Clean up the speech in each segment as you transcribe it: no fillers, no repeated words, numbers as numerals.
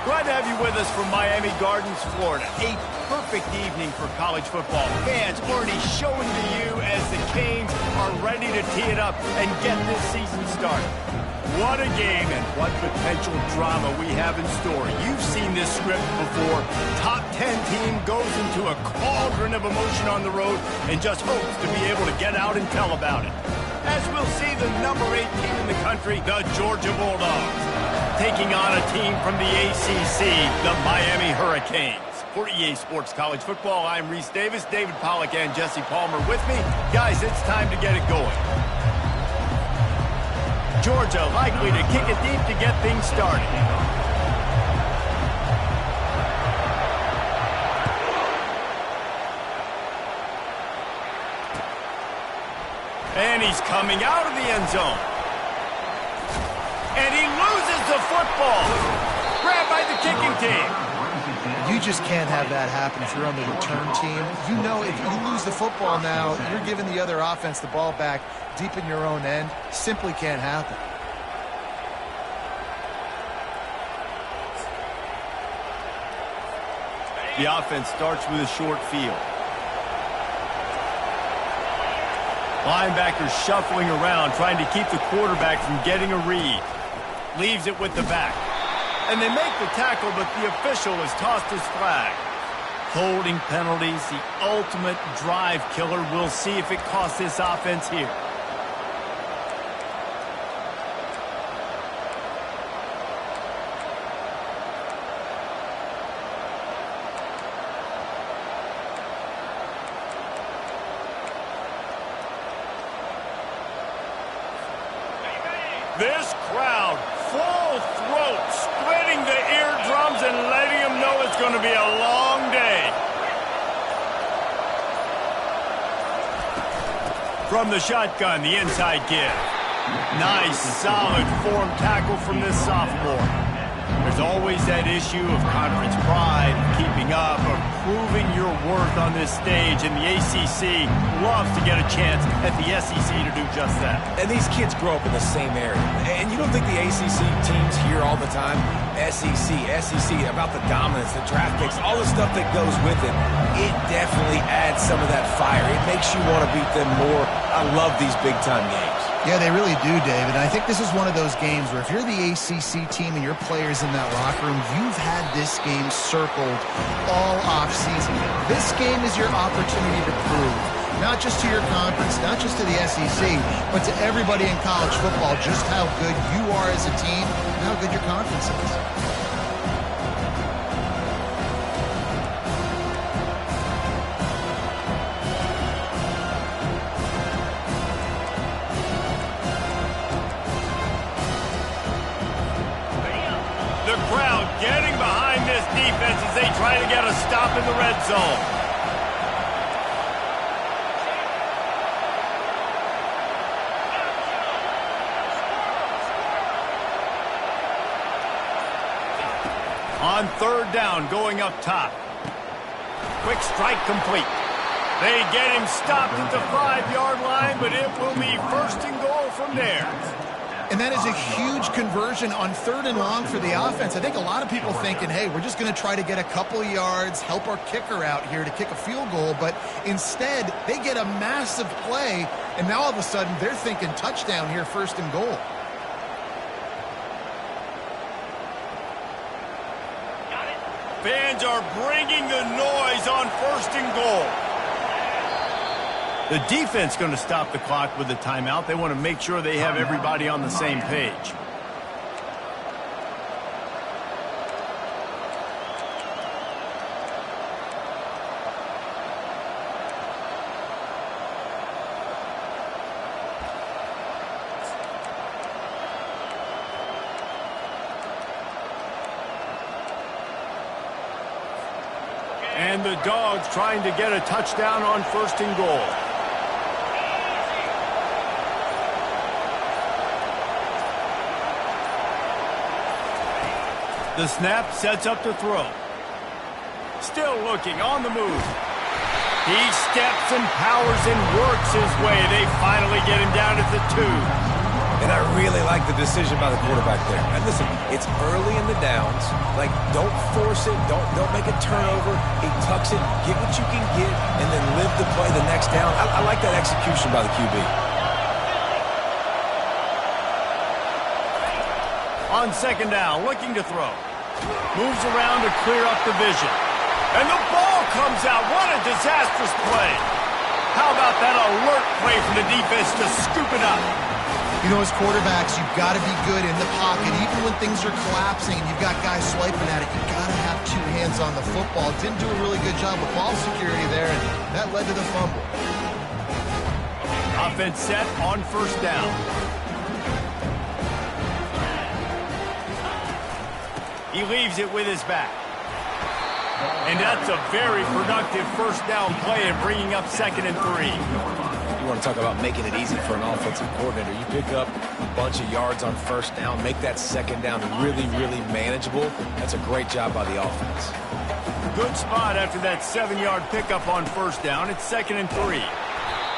Glad to have you with us from Miami Gardens, Florida. A perfect evening for college football. Fans already showing to you as the Canes are ready to tee it up and get this season started. What a game and what potential drama we have in store. You've seen this script before. Top 10 team goes into a cauldron of emotion on the road and just hopes to be able to get out and tell about it. As we'll see the number 8 team in the country, the Georgia Bulldogs, taking on a team from the ACC, the Miami Hurricanes. For EA Sports College Football, I'm Reese Davis, David Pollack, and Jesse Palmer with me. Guys, it's time to get it going. Georgia likely to kick it deep to get things started. And he's coming out of the end zone. And he loses the football. Grabbed by the kicking team. You just can't have that happen if you're on the return team. You know if you lose the football now, you're giving the other offense the ball back deep in your own end. Simply can't happen. The offense starts with a short field. Linebackers shuffling around, trying to keep the quarterback from getting a read. Leaves it with the back. And they make the tackle, but the official has tossed his flag. Holding penalties, the ultimate drive killer. We'll see if it costs this offense here. This crowd, full throat, splitting the eardrums and letting them know it's going to be a long day. From the shotgun, the inside give. Nice, solid form tackle from this sophomore. There's always that issue of conference pride, keeping up, or proving your worth on this stage, and the ACC loves to get a chance at the SEC to do just that. And these kids grow up in the same area. And you don't think the ACC teams hear all the time, SEC, about the dominance, the draft picks, all the stuff that goes with it. It definitely adds some of that fire. It makes you want to beat them more. I love these big-time games. Yeah, they really do, David. And I think this is one of those games where if you're the ACC team and your players in that locker room, you've had this game circled all offseason. This game is your opportunity to prove, not just to your conference, not just to the SEC, but to everybody in college football, just how good you are as a team and how good your conference is. The crowd getting behind this defense as they try to get a stop in the red zone. On third down, going up top. Quick strike complete. They get him stopped at the 5-yard line, but it will be first and goal from there. And that is a huge conversion on third and long for the offense. I think a lot of people thinking, hey, we're just going to try to get a couple yards, help our kicker out here to kick a field goal. But instead, they get a massive play, and now all of a sudden they're thinking touchdown here, first and goal. Fans are bringing the noise on first and goal. The defense going to stop the clock with a timeout. They want to make sure they have everybody on the same page. And the Dogs trying to get a touchdown on first and goal. The snap sets up to throw. Still looking on the move. He steps and powers and works his way. They finally get him down at the 2. And I really like the decision by the quarterback there. And listen, it's early in the downs. Like, don't force it. Don't make a turnover. He tucks it, get what you can get, and then live the play the next down. I like that execution by the QB. On second down, looking to throw. Moves around to clear up the vision. And the ball comes out. What a disastrous play. How about that alert play from the defense to scoop it up? You know, as quarterbacks, you've got to be good in the pocket. Even when things are collapsing and you've got guys swiping at it, you've got to have two hands on the football. Didn't do a really good job with ball security there, and that led to the fumble. Offense set on first down. He leaves it with his back. And that's a very productive first down play and bringing up 2nd and 3. You want to talk about making it easy for an offensive coordinator. You pick up a bunch of yards on first down, make that second down really, really manageable. That's a great job by the offense. Good spot after that 7-yard pickup on first down. It's 2nd and 3.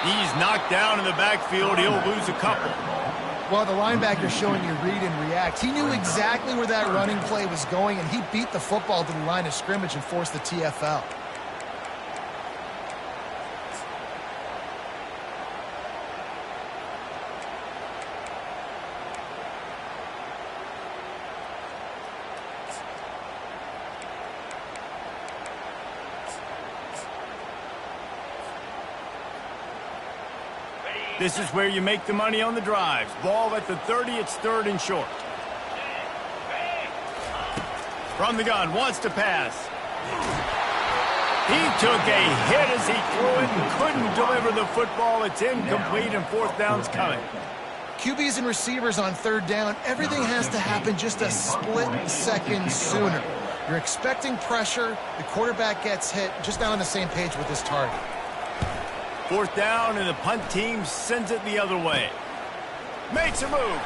He's knocked down in the backfield. He'll lose a couple. Well, the linebacker's showing you read and react. He knew exactly where that running play was going, and he beat the football to the line of scrimmage and forced the TFL. This is where you make the money on the drives. Ball at the 30, it's 3rd and short. From the gun, wants to pass. He took a hit as he threw it and couldn't deliver the football. It's incomplete and 4th down's coming. QBs and receivers on 3rd down, everything has to happen just a split second sooner. You're expecting pressure, the quarterback gets hit, just not on the same page with his target. 4th down, and the punt team sends it the other way. Makes a move.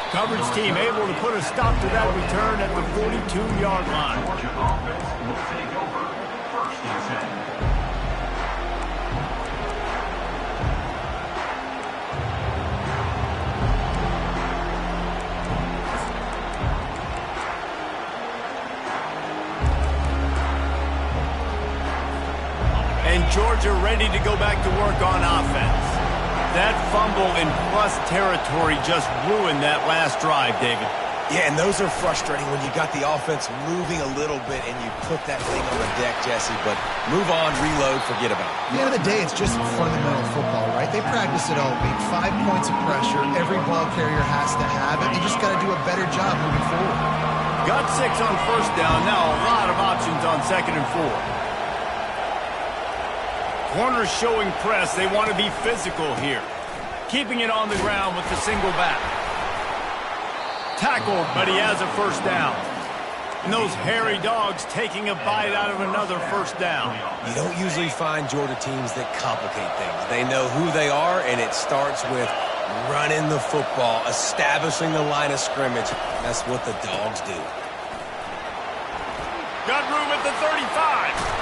Coverage team able to put a stop to that return at the 42-yard line. And Georgia ready to go back to work on offense. That fumble in plus territory just ruined that last drive, David. Yeah, and those are frustrating when you got the offense moving a little bit and you put that thing on the deck, Jesse. But move on, reload, forget about it. At the end of the day, it's just fundamental football, right? They practice it all week. 5 points of pressure, every ball carrier has to have it. You just got to do a better job moving forward. Got 6 on first down. Now a lot of options on 2nd and 4. Corners showing press. They want to be physical here. Keeping it on the ground with the single back. Tackled, but he has a first down. And those hairy dogs taking a bite out of another first down. You don't usually find Georgia teams that complicate things. They know who they are, and it starts with running the football, establishing the line of scrimmage. That's what the dogs do. Got room at the 35.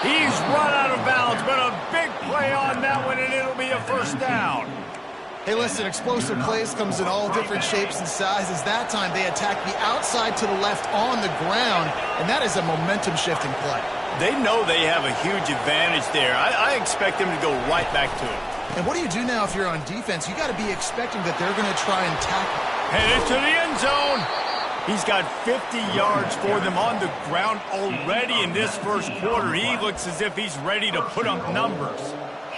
He's run out of bounds, but a big play on that one, and it'll be a first down. Hey, listen, explosive plays comes in all different shapes and sizes. That time they attacked the outside to the left on the ground, and that is a momentum-shifting play. They know they have a huge advantage there. I expect them to go right back to it. And what do you do now if you're on defense? You got to be expecting that they're going to try and tackle. Headed to the end zone. He's got 50 yards for them on the ground already in this first quarter. He looks as if he's ready to put up numbers.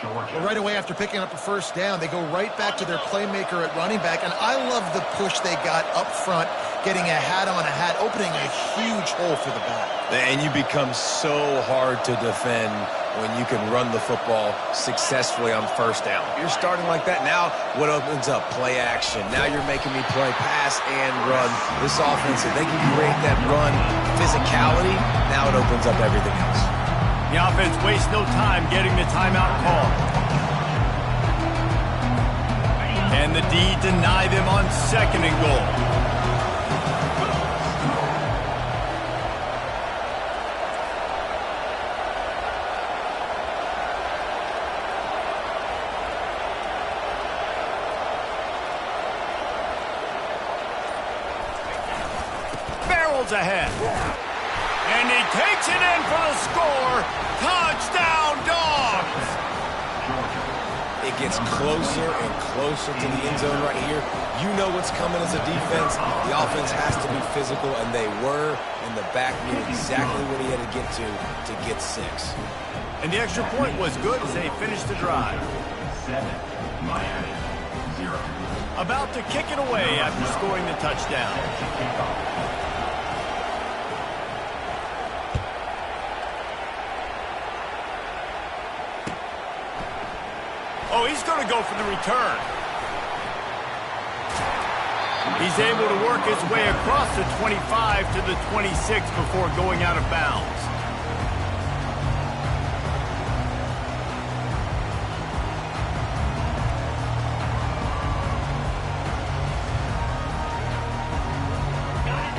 Well, right away after picking up a first down, they go right back to their playmaker at running back. And I love the push they got up front, getting a hat on a hat, opening a huge hole for the back. And you become so hard to defend when you can run the football successfully on first down. You're starting like that. Now what opens up? Play action. Now you're making me play pass and run. This offense, if they can create that run physicality, now it opens up everything else. The offense wastes no time getting the timeout call. And the D deny them on 2nd and goal. miles ahead. And he takes it in for the score. Touchdown, Dogs! It gets closer and closer to the end zone right here. You know what's coming as a defense. The offense has to be physical, and they were. And the back knew exactly what he had to get 6. And the extra point was good as they finished the drive. 7, Miami, 0. About to kick it away after scoring the touchdown. Oh, he's going to go for the return. He's able to work his way across the 25 to the 26 before going out of bounds.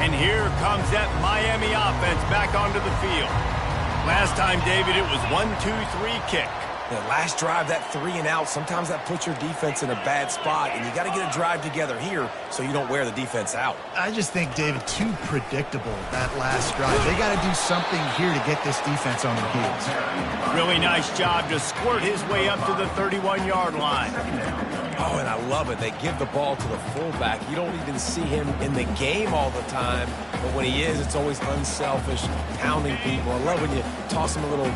And here comes that Miami offense back onto the field. Last time, David, it was 1-2-3 kick. The last drive, that 3 and out, sometimes that puts your defense in a bad spot, and you got to get a drive together here so you don't wear the defense out. I just think, David, too predictable, that last drive. They got to do something here to get this defense on their heels. Really nice job to squirt his way up to the 31-yard line. Oh, and I love it. They give the ball to the fullback. You don't even see him in the game all the time, but when he is, it's always unselfish, pounding people. I love when you toss him a little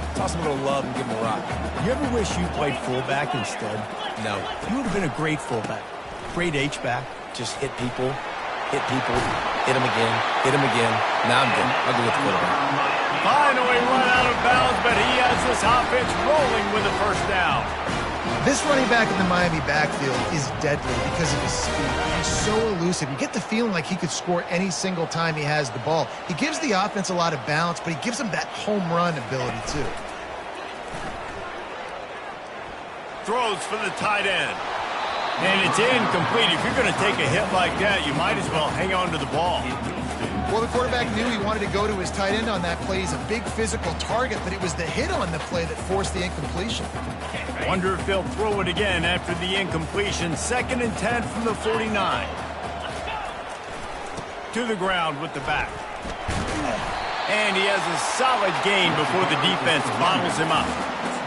love and give him a rock. You ever wish you played fullback instead? No. You would have been a great fullback. Great H-back. Just hit people, hit them again, hit them again. Now I'm good. I'll go with the quarterback. Finally run out of bounds, but he has this offense rolling with a first down. This running back in the Miami backfield is deadly because of his speed. He's so elusive. You get the feeling like he could score any single time he has the ball. He gives the offense a lot of balance, but he gives them that home run ability too. Throws for the tight end. And it's incomplete. If you're going to take a hit like that, you might as well hang on to the ball. Well, the quarterback knew he wanted to go to his tight end on that play. He's a big physical target, but it was the hit on the play that forced the incompletion. Wonder if they'll throw it again after the incompletion. 2nd and 10 from the 49. To the ground with the back. And he has a solid gain before the defense bottles him up.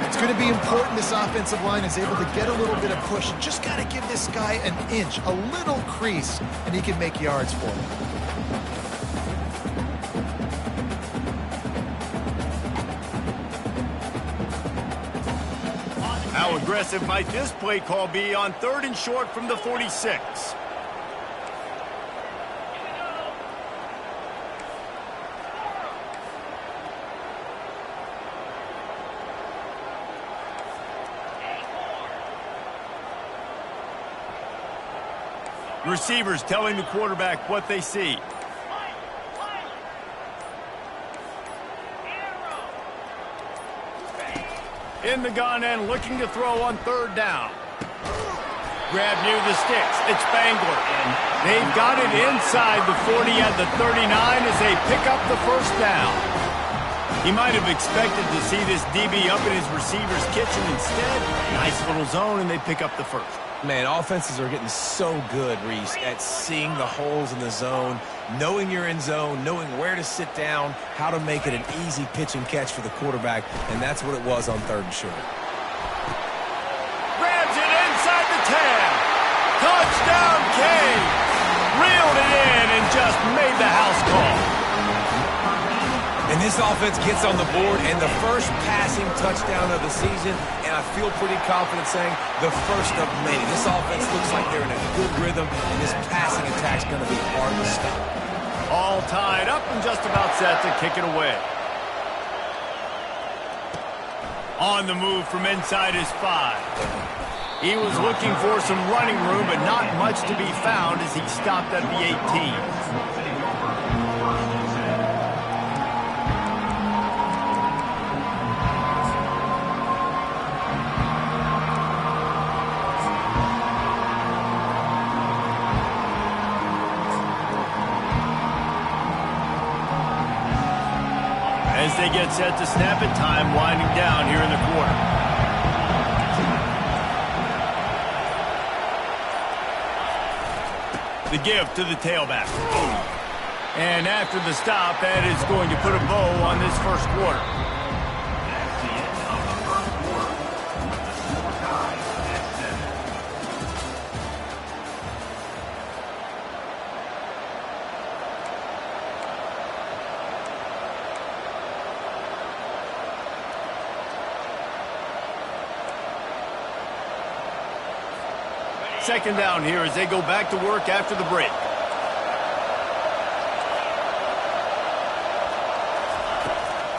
It's going to be important this offensive line is able to get a little bit of push. You just got to give this guy an inch, a little crease, and he can make yards for him. How aggressive might this play call be on 3rd and short from the 46? Receivers telling the quarterback what they see. In the gun and looking to throw on 3rd down. Grab near the sticks. It's Spangler. They've got it inside the 40 at the 39 as they pick up the first down. He might have expected to see this DB up in his receiver's kitchen. Instead, nice little zone, and they pick up the first. Man, offenses are getting so good, Reese, at seeing the holes in the zone, knowing you're in zone, knowing where to sit down, how to make it an easy pitch and catch for the quarterback, and that's what it was on 3rd and short. Grabs it inside the 10. Touchdown, Kane. Reeled it in and just made the house call. And this offense gets on the board, and the first passing touchdown of the season, and I feel pretty confident saying the first of many. This offense looks like they're in a good rhythm, and this passing attack's going to be hard to stop. All tied up and just about set to kick it away. On the move from inside his 5. He was looking for some running room, but not much to be found as he stopped at the 18. As they get set to snap it, time winding down here in the quarter. The give to the tailback. And after the stop, that is going to put a bow on this first quarter. That's the end of the first quarter. The score tied at 7. Second down here as they go back to work after the break.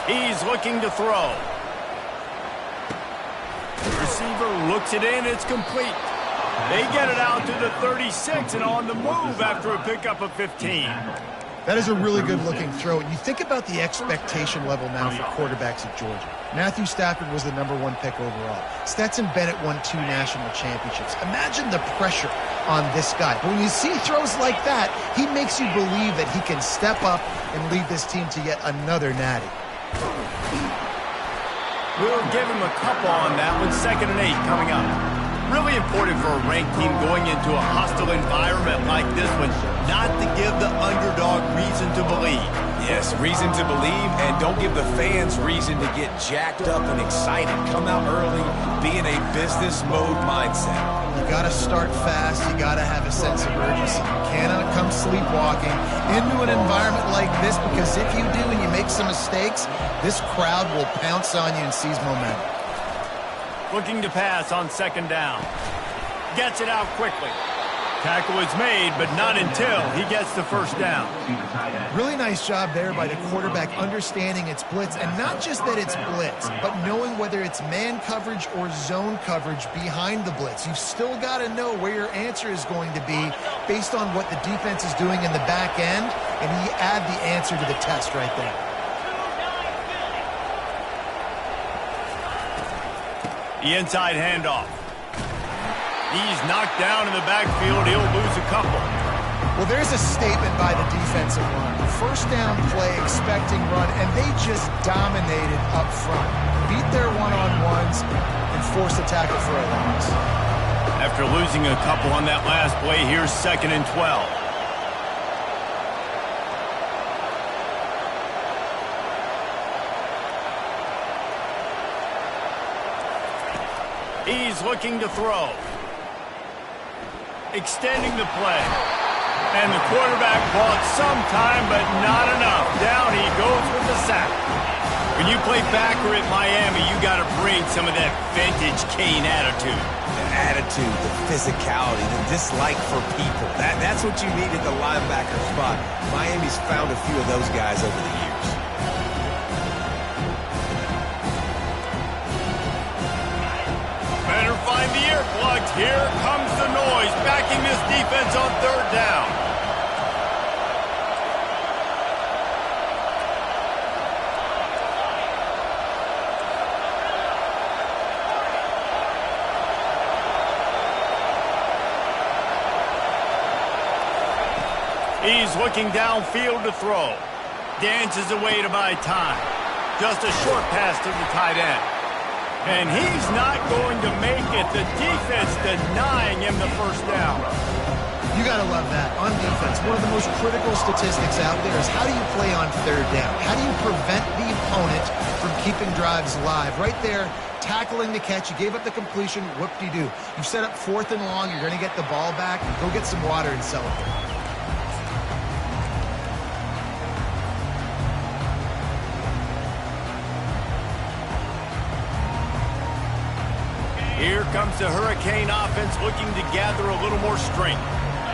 He's looking to throw. The receiver looks it in. It's complete. They get it out to the 36 and on the move after a pickup of 15. That is a really good-looking throw. And you think about the expectation level now for quarterbacks at Georgia. Matthew Stafford was the #1 pick overall. Stetson Bennett won 2 national championships. Imagine the pressure on this guy. But when you see throws like that, he makes you believe that he can step up and lead this team to yet another natty. We'll give him a couple on that one. 2nd and 8 coming up. Really important for a ranked team going into a hostile environment like this one, not to give the underdog reason to believe. Yes, reason to believe, and don't give the fans reason to get jacked up and excited. Come out early, be in a business mode mindset. You got to start fast. You got to have a sense of urgency. You cannot come sleepwalking into an environment like this, because if you do and you make some mistakes, this crowd will pounce on you and seize momentum. Looking to pass on 2nd down. Gets it out quickly. Tackle is made, but not until he gets the first down. Really nice job there by the quarterback understanding it's blitz, and not just that it's blitz, but knowing whether it's man coverage or zone coverage behind the blitz. You've still got to know where your answer is going to be based on what the defense is doing in the back end, and you add the answer to the test right there. The inside handoff. He's knocked down in the backfield. He'll lose a couple. Well, there's a statement by the defensive line. First down play, expecting run, and they just dominated up front. Beat their one-on-ones and forced the tackle for a loss. After losing a couple on that last play, here's 2nd and 12. He's looking to throw. Extending the play. And the quarterback bought some time, but not enough. Down he goes with the sack. When you play backer at Miami, you got to bring some of that vintage Kane attitude. The attitude, the physicality, the dislike for people. That's what you need at the linebacker spot. Miami's found a few of those guys over the years. Find the earplugs. Here comes the noise, backing this defense on 3rd down. He's looking downfield to throw. Dances away to buy time. Just a short pass to the tight end. And he's not going to make it. The defense denying him the first down. You got to love that. On defense, one of the most critical statistics out there is how do you play on 3rd down? How do you prevent the opponent from keeping drives live? Right there, tackling the catch. You gave up the completion. Whoop-de-doo. You've set up 4th and long. You're going to get the ball back. Go get some water and celebrate. Here comes the Hurricane offense looking to gather a little more strength.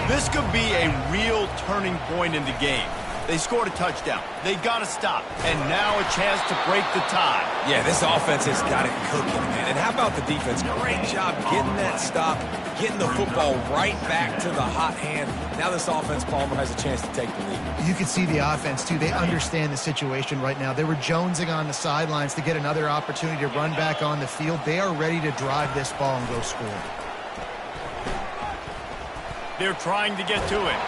This could be a real turning point in the game. They scored a touchdown. They got to stop. And now a chance to break the tie. Yeah, this offense has got it cooking, man. And how about the defense? Great job getting that stop, getting the football right back to the hot hand. Now this offense, Palmer, has a chance to take the lead. You can see the offense, too. They understand the situation right now. They were jonesing on the sidelines to get another opportunity to run back on the field. They are ready to drive this ball and go score. They're trying to get to it.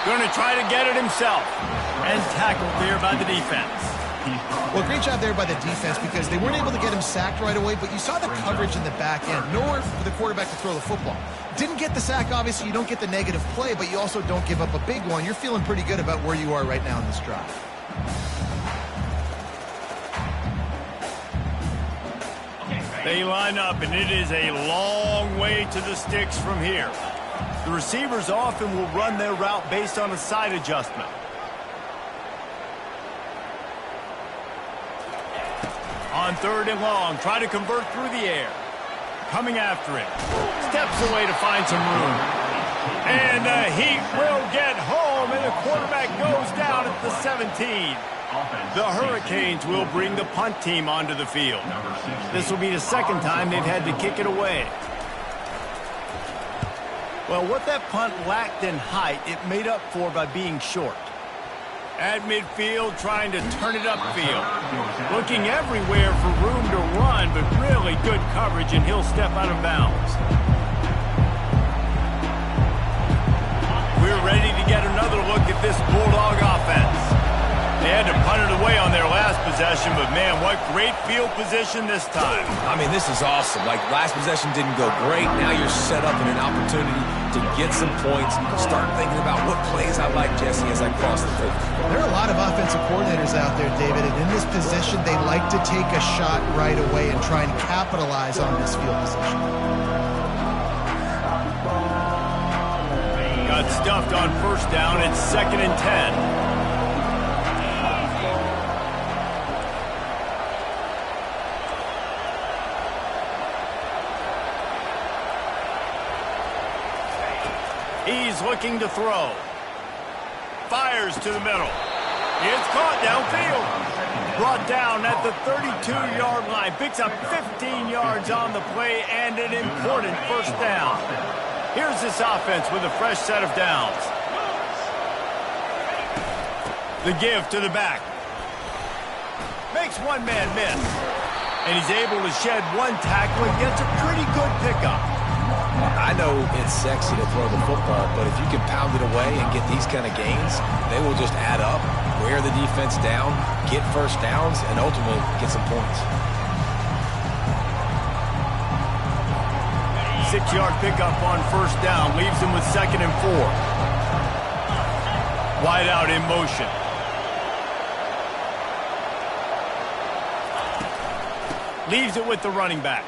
Going to try to get it himself. And tackled there by the defense. Well, great job there by the defense because they weren't able to get him sacked right away, but you saw the coverage in the back end. Nowhere for the quarterback to throw the football. Didn't get the sack, obviously. You don't get the negative play, but you also don't give up a big one. You're feeling pretty good about where you are right now in this drive. They line up, and it is a long way to the sticks from here. The receivers often will run their route based on a side adjustment. On 3rd and long, try to convert through the air. Coming after him. Steps away to find some room. And the Heat will get home, and the quarterback goes down at the 17. The Hurricanes will bring the punt team onto the field. This will be the second time they've had to kick it away. Well, what that punt lacked in height, it made up for by being short. At midfield, trying to turn it upfield. Looking everywhere for room to run, but really good coverage, and he'll step out of bounds. We're ready to get another look at this Bulldog offense. They had to punt it away on their last possession, but man, what great field position this time. I mean, this is awesome. Like, last possession didn't go great. Now you're set up in an opportunity to get some points. Start thinking about what plays I like, Jesse, as I cross the field. There are a lot of offensive coordinators out there, David, and in this position, they like to take a shot right away and try and capitalize on this field position. Got stuffed on 1st down. It's 2nd and 10. He's looking to throw. Fires to the middle. It's caught downfield. Brought down at the 32-yard line. Picks up 15 yards on the play and an important 1st down. Here's this offense with a fresh set of downs. The give to the back. Makes one man miss. And he's able to shed one tackle and gets a pretty good pickup. I know it's sexy to throw the football, but if you can pound it away and get these kind of gains, they will just add up, wear the defense down, get 1st downs, and ultimately get some points. 6-yard pickup on 1st down, leaves him with 2nd and 4. Wide out in motion. Leaves it with the running back.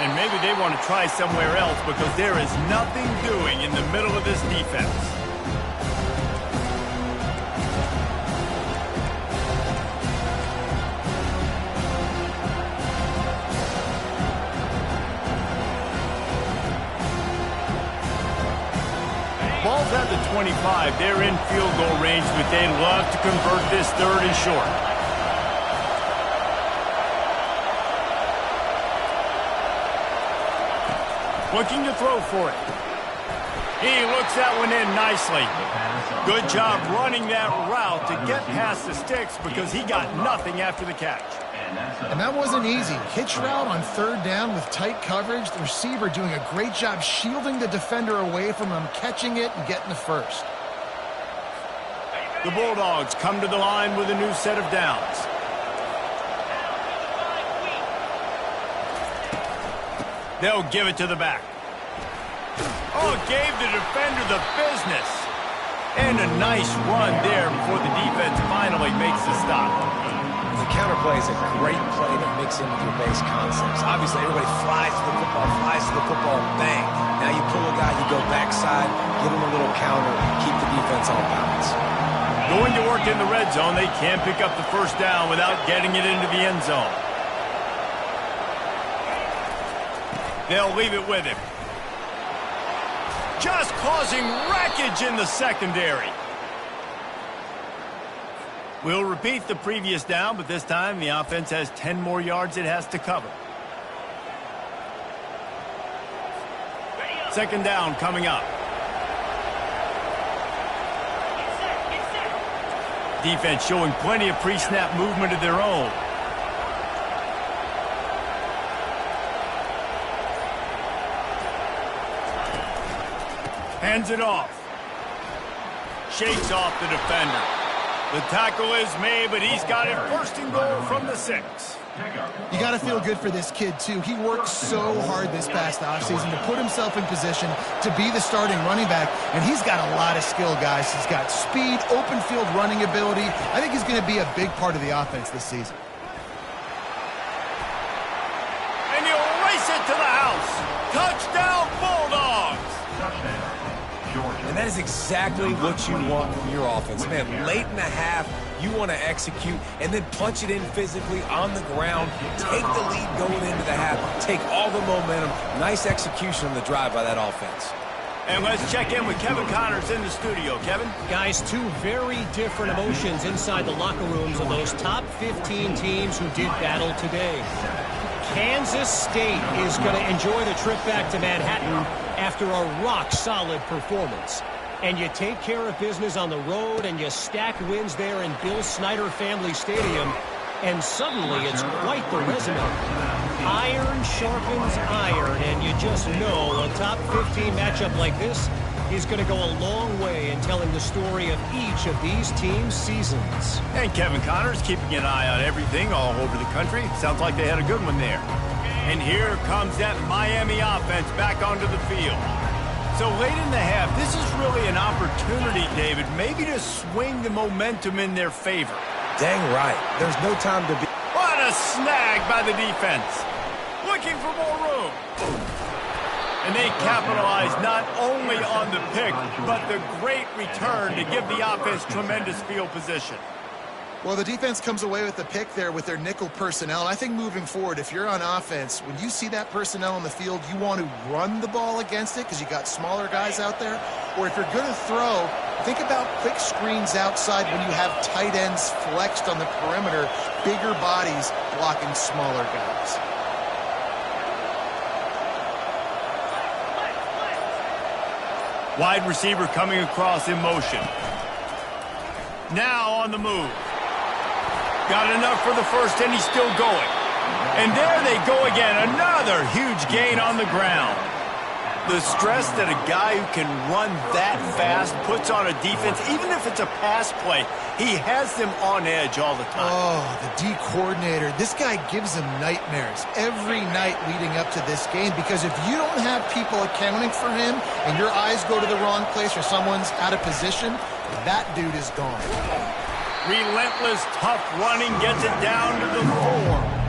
And maybe they want to try somewhere else because there is nothing doing in the middle of this defense. Ball's at the 25. They're in field goal range, but they'd love to convert this 3rd and short. Looking to throw for it. He looks that one in nicely. Good job running that route to get past the sticks because he got nothing after the catch. And that wasn't easy. Hitch route on 3rd down with tight coverage. The receiver doing a great job shielding the defender away from him, catching it and getting the 1st. The Bulldogs come to the line with a new set of downs. They'll give it to the back. Oh, gave the defender the business. And a nice run there before the defense finally makes the stop. The counterplay is a great play to mix in with your base concepts. Obviously, everybody flies to the football, bang. Now you pull a guy, you go backside, give him a little counter, keep the defense on balance. Going to work in the red zone, they can't pick up the 1st down without getting it into the end zone. They'll leave it with him. Just causing wreckage in the secondary. We'll repeat the previous down, but this time the offense has 10 more yards it has to cover. 2nd down coming up. Defense showing plenty of pre-snap movement of their own. Hands it off. Shakes off the defender. The tackle is made, but he's got it 1st and goal from the 6. You got to feel good for this kid, too. He worked so hard this past offseason to put himself in position to be the starting running back, and he's got a lot of skill, guys. He's got speed, open field running ability. I think he's going to be a big part of the offense this season. And he'll race it to the house. Touchdown, Bulldogs! Touchdown, Georgia. And that is exactly what you want from your offense. Man, late in the half, you want to execute and then punch it in physically on the ground. Take the lead going into the half. Take all the momentum. Nice execution on the drive by that offense. And let's check in with Kevin Connors in the studio. Kevin? Guys, two very different emotions inside the locker rooms of those top 15 teams who did battle today. Kansas State is going to enjoy the trip back to Manhattan after a rock-solid performance. And you take care of business on the road and you stack wins there in Bill Snyder Family Stadium, and suddenly it's quite the resume. Iron sharpens iron, and you just know a top 15 matchup like this is going to go a long way in telling the story of each of these teams' seasons. And Kevin Connors keeping an eye on everything all over the country. Sounds like they had a good one there. And here comes that Miami offense back onto the field. So late in the half, this is really an opportunity, David, maybe to swing the momentum in their favor. Dang right. There's no time to be... What a snag by the defense. Looking for more room. And they capitalize not only on the pick, but the great return to give the offense tremendous field position. Well, the defense comes away with the pick there with their nickel personnel. And I think moving forward, if you're on offense, when you see that personnel on the field, you want to run the ball against it because you got smaller guys out there. Or if you're going to throw, think about quick screens outside when you have tight ends flexed on the perimeter, bigger bodies blocking smaller guys. Wide receiver coming across in motion. Now on the move. Got enough for the first, and he's still going. And there they go again. Another huge gain on the ground. The stress that a guy who can run that fast puts on a defense, even if it's a pass play, he has them on edge all the time. Oh, the D coordinator. This guy gives them nightmares every night leading up to this game, because if you don't have people accounting for him and your eyes go to the wrong place or someone's out of position, that dude is gone. Relentless, tough running gets it down to the 4.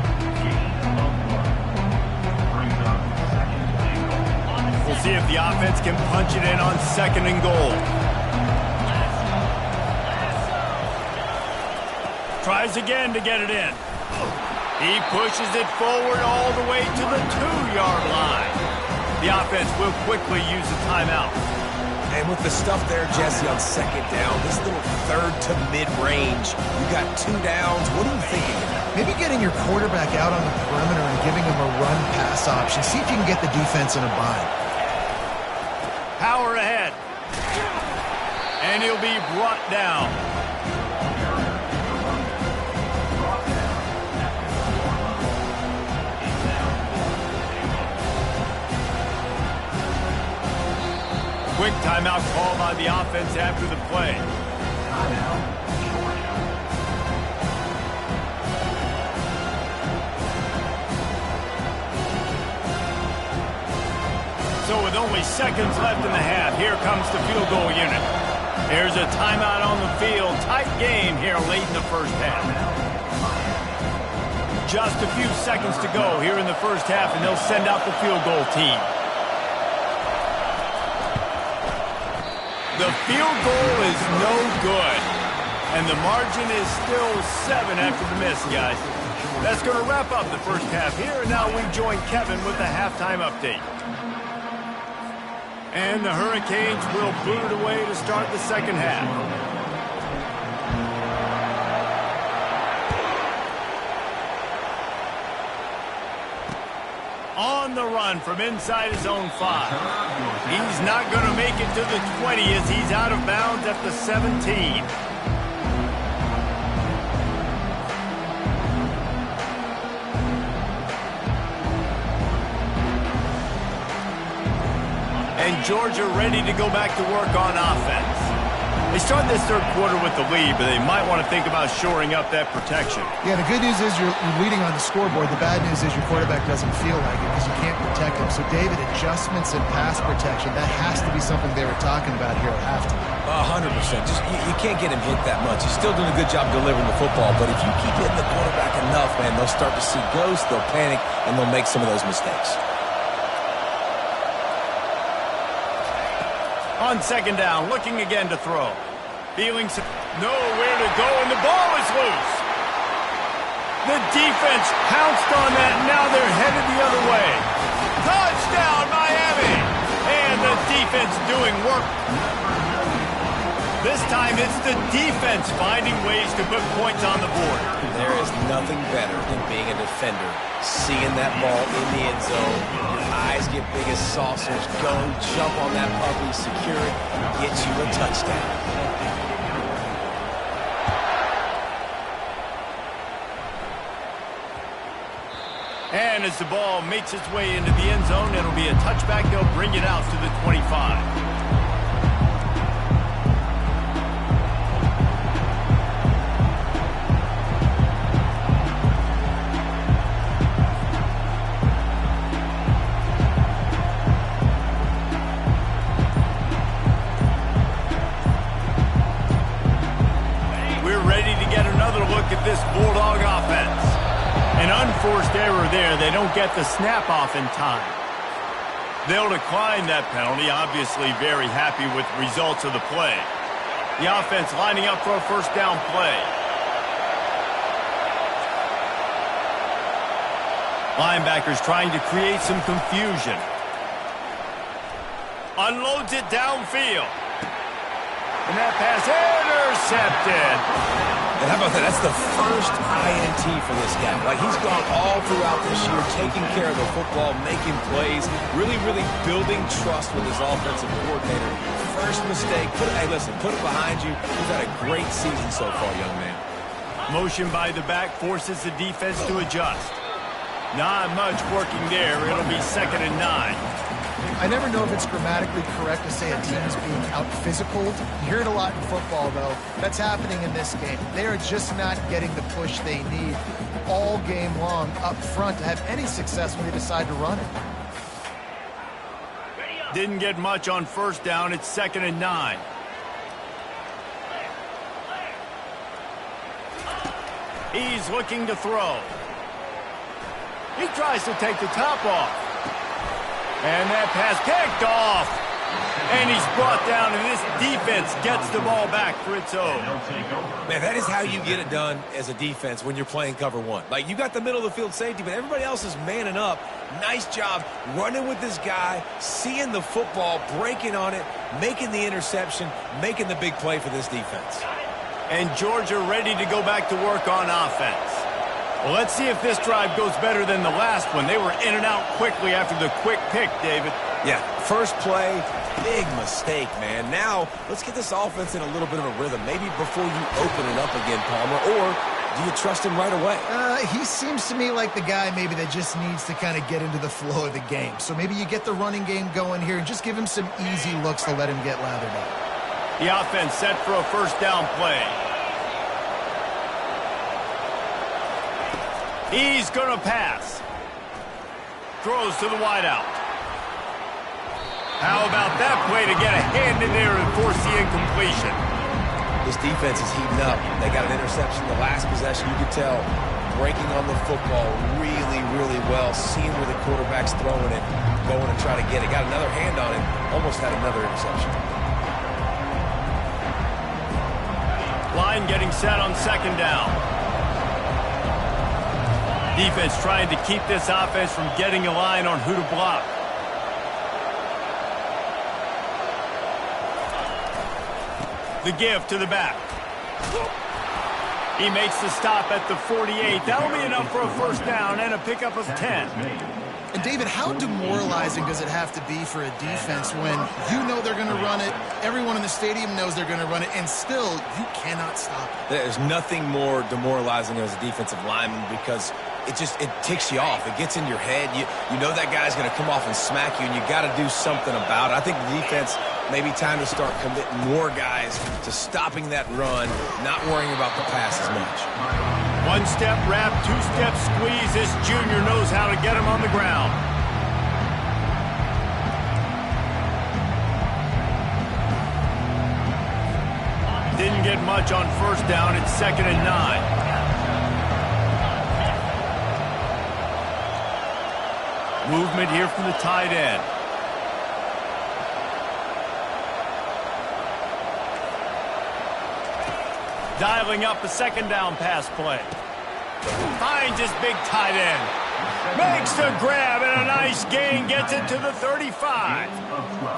We'll see if the offense can punch it in on 2nd and goal. Tries again to get it in. He pushes it forward all the way to the 2-yard line. The offense will quickly use a timeout. And with the stuff there, Jesse, on 2nd down, this little third to mid-range, you got 2 downs. What are you thinking? Maybe getting your quarterback out on the perimeter and giving him a run-pass option. See if you can get the defense in a bind. Power ahead. And he'll be brought down. Quick timeout call by the offense after the play. So with only seconds left in the half, here comes the field goal unit. There's a timeout on the field. Tight game here late in the first half. Just a few seconds to go here in the first half, and they'll send out the field goal team. The field goal is no good, and the margin is still 7 after the miss, guys. That's going to wrap up the first half here, and now we join Kevin with the halftime update. And the Hurricanes will boot it away to start the second half. On the run from inside his own 5. He's not going to make it to the 20 as he's out of bounds at the 17. And Georgia ready to go back to work on offense. They start this third quarter with the lead, but they might want to think about shoring up that protection. Yeah, the good news is you're leading on the scoreboard. The bad news is your quarterback doesn't feel like it because you can't protect him. So, David, adjustments in pass protection, that has to be something they were talking about here at halftime. 100%. Just you can't get him hit that much. He's still doing a good job delivering the football, but if you keep hitting the quarterback enough, man, they'll start to see ghosts, they'll panic, and they'll make some of those mistakes. On second down, looking again to throw. Feeling nowhere to go, and the ball is loose. The defense pounced on that, and now they're headed the other way. Touchdown, Miami! And the defense doing work. This time it's the defense finding ways to put points on the board. There is nothing better than being a defender. Seeing that ball in the end zone, your eyes get big as saucers. Go, jump on that puppy, secure it, get you a touchdown. And as the ball makes its way into the end zone, it'll be a touchback. They'll bring it out to the 25. At this Bulldog offense. An unforced error there. They don't get the snap off in time. They'll decline that penalty. Obviously very happy with the results of the play. The offense lining up for a first down play. Linebackers trying to create some confusion. Unloads it downfield. And that pass intercepted. And how about that? That's the first INT for this guy. Like, he's gone all throughout this year, taking care of the football, making plays, really, really building trust with his offensive coordinator. First mistake, hey, listen, put it behind you. He's had a great season so far, young man. Motion by the back forces the defense to adjust. Not much working there. It'll be 2nd and 9. I never know if it's grammatically correct to say a team is being out-physicaled. You hear it a lot in football, though. That's happening in this game. They are just not getting the push they need all game long up front to have any success when they decide to run it. Didn't get much on first down. It's 2nd and 9. He's looking to throw. He tries to take the top off. And that pass picked off. And he's brought down, and this defense gets the ball back for its own. Man, that is how you get it done as a defense when you're playing cover one. Like, you got the middle of the field safety, but everybody else is manning up. Nice job running with this guy, seeing the football, breaking on it, making the interception, making the big play for this defense. And Georgia ready to go back to work on offense. Well, let's see if this drive goes better than the last one. They were in and out quickly after the quick pick, David. Yeah, first play, big mistake, man. Now, let's get this offense in a little bit of a rhythm. Maybe before you open it up again, Palmer, or do you trust him right away? He seems to me like the guy maybe that just needs to kind of get into the flow of the game. So maybe you get the running game going here and just give him some easy looks to let him get lathered up. The offense set for a first down play. He's going to pass. Throws to the wideout. How about that play to get a hand in there and force the incompletion? This defense is heating up. They got an interception the last possession. You could tell breaking on the football really, really well. Seeing where the quarterback's throwing it, going to try to get it. Got another hand on it. Almost had another interception. Line getting set on second down. Defense trying to keep this offense from getting a line on who to block. The give to the back. He makes the stop at the 48. That'll be enough for a first down and a pickup of 10. And, David, how demoralizing does it have to be for a defense when you know they're going to run it, everyone in the stadium knows they're going to run it, and still you cannot stop it? There's nothing more demoralizing as a defensive lineman because it ticks you off. It gets in your head. You know that guy's going to come off and smack you, and you got to do something about it. I think the defense Maybe time to start committing more guys to stopping that run, not worrying about the pass as much. One-step wrap, two-step squeeze. This junior knows how to get him on the ground. Didn't get much on first down. It's 2nd and 9. Movement here from the tight end. Dialing up a 2nd down pass play. Finds his big tight end. Makes the grab and a nice gain. Gets it to the 35.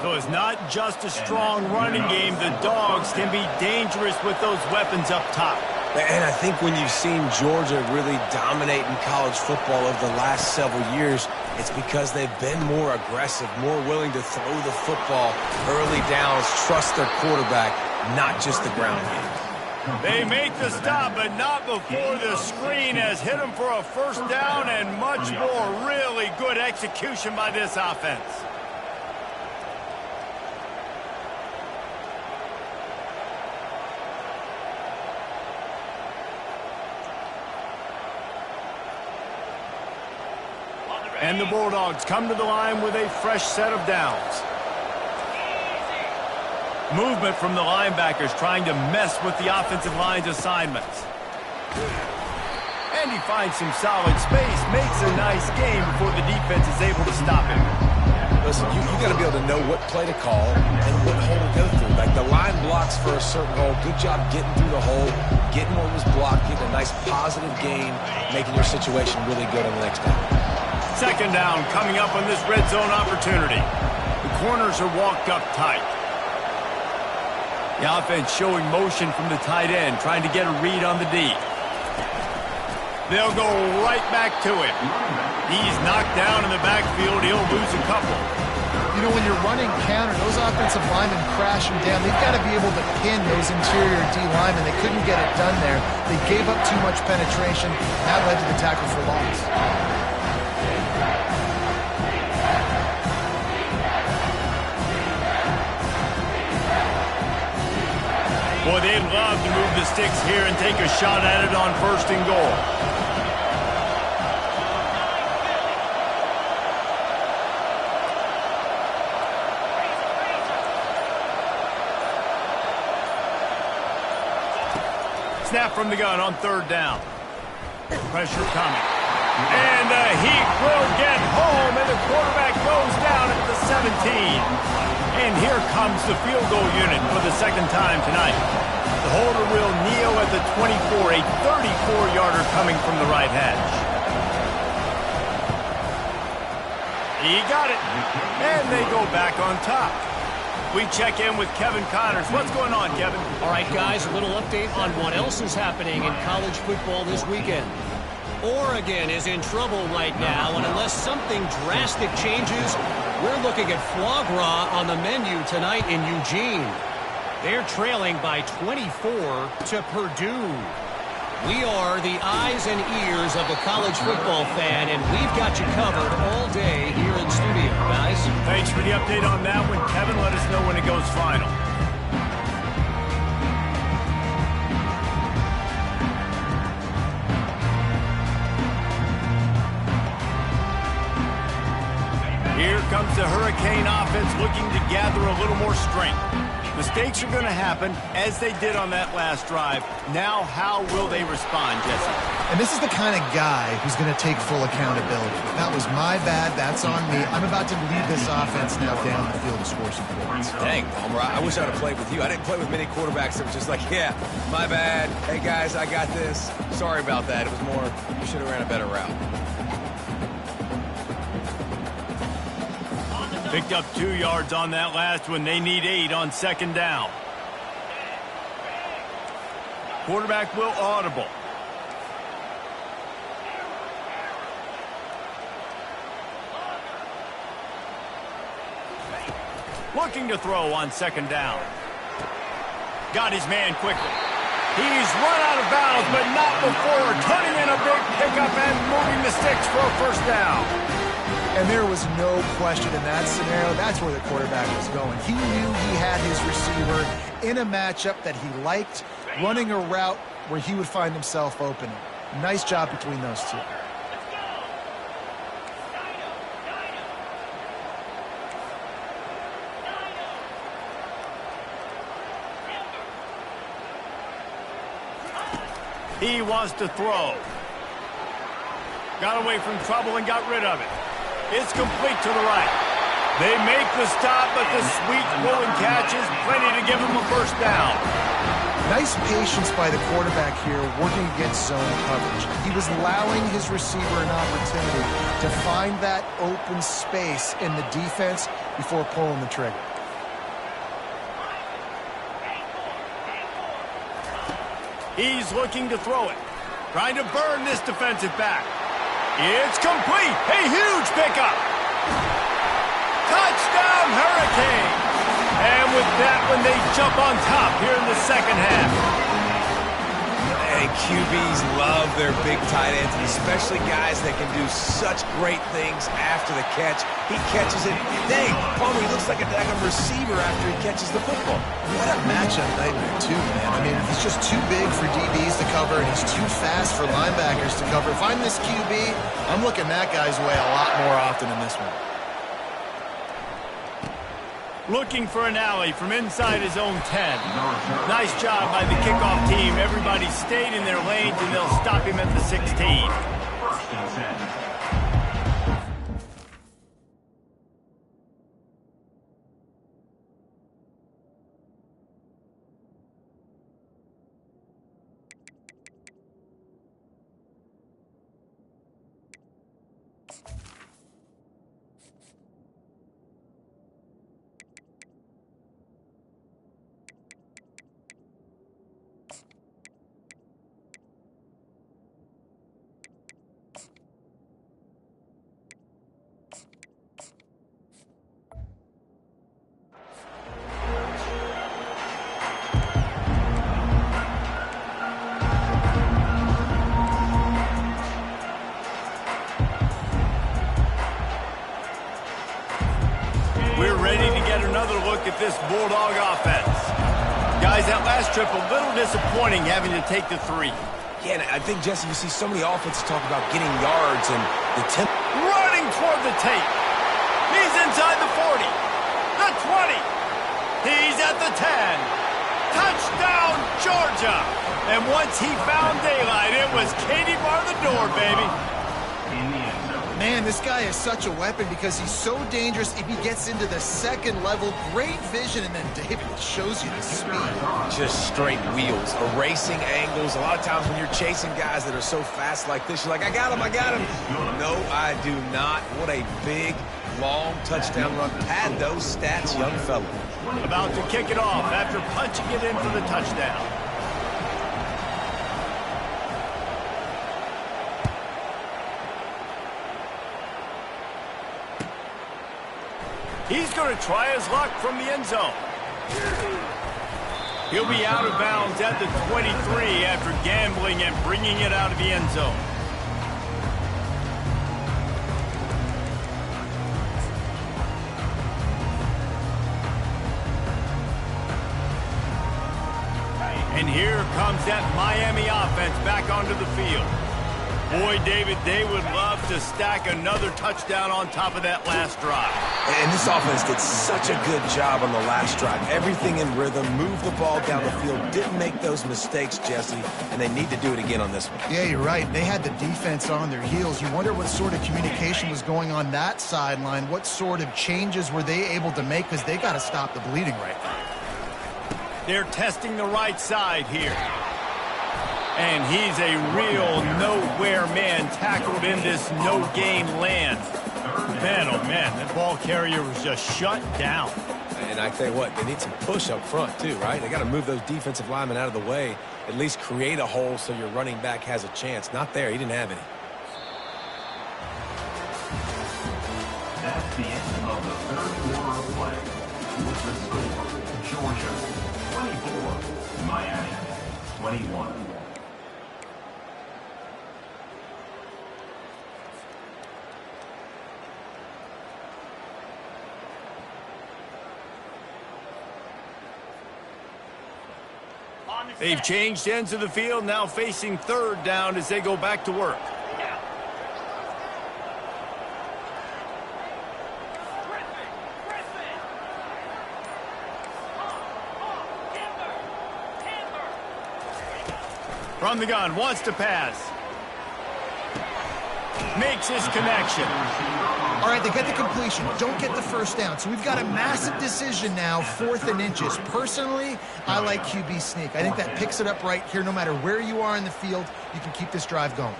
So it's not just a strong running game. The Dogs can be dangerous with those weapons up top. And I think when you've seen Georgia really dominate in college football over the last several years, it's because they've been more aggressive, more willing to throw the football early downs, trust their quarterback, not just the ground game. They make the stop, but not before the screen has hit them for a first down and much more. Really good execution by this offense. And the Bulldogs come to the line with a fresh set of downs. Movement from the linebackers trying to mess with the offensive line's assignments. And he finds some solid space, makes a nice game before the defense is able to stop him. Listen, you got to be able to know what play to call and what hole to go through. Like the line blocks for a certain hole. Good job getting through the hole, getting what was blocked, getting a nice positive gain, making your situation really good on the next down. 2nd down coming up on this red zone opportunity. The corners are walked up tight. The offense showing motion from the tight end, trying to get a read on the D. They'll go right back to him. He's knocked down in the backfield. He'll lose a couple. You know, when you're running counter, those offensive linemen crashing down. They've got to be able to pin those interior D linemen. They couldn't get it done there. They gave up too much penetration. That led to the tackle for loss. Boy, they'd love to move the sticks here and take a shot at it on 1st and goal. Snap from the gun on 3rd down. Pressure coming. And the heat will get home, and the quarterback goes down at the 17. And here comes the field goal unit for the 2nd time tonight. The holder will kneel at the 24, a 34-yarder coming from the right hash. He got it, and they go back on top. We check in with Kevin Connors. What's going on, Kevin? All right, guys, a little update on what else is happening in college football this weekend. Oregon is in trouble right now, and unless something drastic changes, we're looking at foie gras on the menu tonight in Eugene. They're trailing by 24 to Purdue. We are the eyes and ears of the college football fan, and we've got you covered all day here in studio, guys. Thanks for the update on that one, Kevin. Let us know when it goes final. Here comes the Hurricane offense looking to gather a little more strength. Mistakes are going to happen, as they did on that last drive. Now, how will they respond, Jesse? And this is the kind of guy who's going to take full accountability. That was my bad. That's on me. I'm about to lead this offense now down the field to score some points. Dang, Palmer, I wish I'd have played with you. I didn't play with many quarterbacks that were just like, yeah, my bad. Hey, guys, I got this. Sorry about that. It was more, you should have ran a better route. Picked up 2 yards on that last one. They need 8 on 2nd down. Quarterback will audible. Looking to throw on 2nd down. Got his man quickly. He's run out of bounds, but not before turning in a big pickup and moving the sticks for a first down. And there was no question in that scenario. That's where the quarterback was going. He knew he had his receiver in a matchup that he liked, running a route where he would find himself open. Nice job between those two. He wants to throw. Got away from trouble and got rid of it. It's complete to the right. They make the stop, but the sweet rolling catch is plenty to give him a first down. Nice patience by the quarterback here, working against zone coverage. He was allowing his receiver an opportunity to find that open space in the defense before pulling the trigger. He's looking to throw it. Trying to burn this defensive back. It's complete. A huge pickup. Touchdown, Hurricanes. And with that one, they jump on top here in the second half. And QBs love their big tight ends, especially guys that can do such great things after the catch. He catches it. Dang, Palmer, he looks like a daggone receiver after he catches the football. What a matchup nightmare, too, man. I mean, he's just too big for DBs to cover, and he's too fast for linebackers to cover. If I'm this QB, I'm looking that guy's way a lot more often in this one. Looking for an alley from inside his own 10. Nice job by the kickoff team. Everybody stayed in their lanes, and they'll stop him at the 16. First and 10. We're ready to get another look at this Bulldog offense. Guys, that last trip a little disappointing having to take the 3. Yeah, and I think, Jesse, you see so many offenses talk about getting yards and the tempo. Running toward the tape. He's inside the 40. The 20. He's at the 10. Touchdown, Georgia. And once he found daylight, it was Katie bar the door, baby. In the end zone. Man, this guy is such a weapon because he's so dangerous if he gets into the second level. Great vision, and then David shows you the speed. Just straight wheels, erasing angles. A lot of times when you're chasing guys that are so fast like this, you're like, I got him, I got him. No, I do not. What a big, long touchdown run. Pad those stats, young fella. About to kick it off after punching it in for the touchdown. He's going to try his luck from the end zone. He'll be out of bounds at the 23 after gambling and bringing it out of the end zone. And here comes that Miami offense back onto the field. Boy, David, they would love to stack another touchdown on top of that last drive. And this offense did such a good job on the last drive. Everything in rhythm, moved the ball down the field, didn't make those mistakes, Jesse, and they need to do it again on this one. Yeah, you're right. They had the defense on their heels. You wonder what sort of communication was going on that sideline. What sort of changes were they able to make, because they got to stop the bleeding right now. They're testing the right side here. And he's a real nowhere man tackled in this no-gain land. Man, oh man, that ball carrier was just shut down. And I tell you what, they need some push up front too, right? They got to move those defensive linemen out of the way, at least create a hole so your running back has a chance. Not there, he didn't have any. That's the end of the third quarter of play. With the score, Georgia 24, Miami 21. They've changed ends of the field, now facing third down as they go back to work. From the gun, wants to pass. Makes his connection. All right, they get the completion. Don't get the first down. So we've got a massive decision now, 4th and inches. Personally, I like QB sneak. I think that picks it up right here. No matter where you are in the field, you can keep this drive going.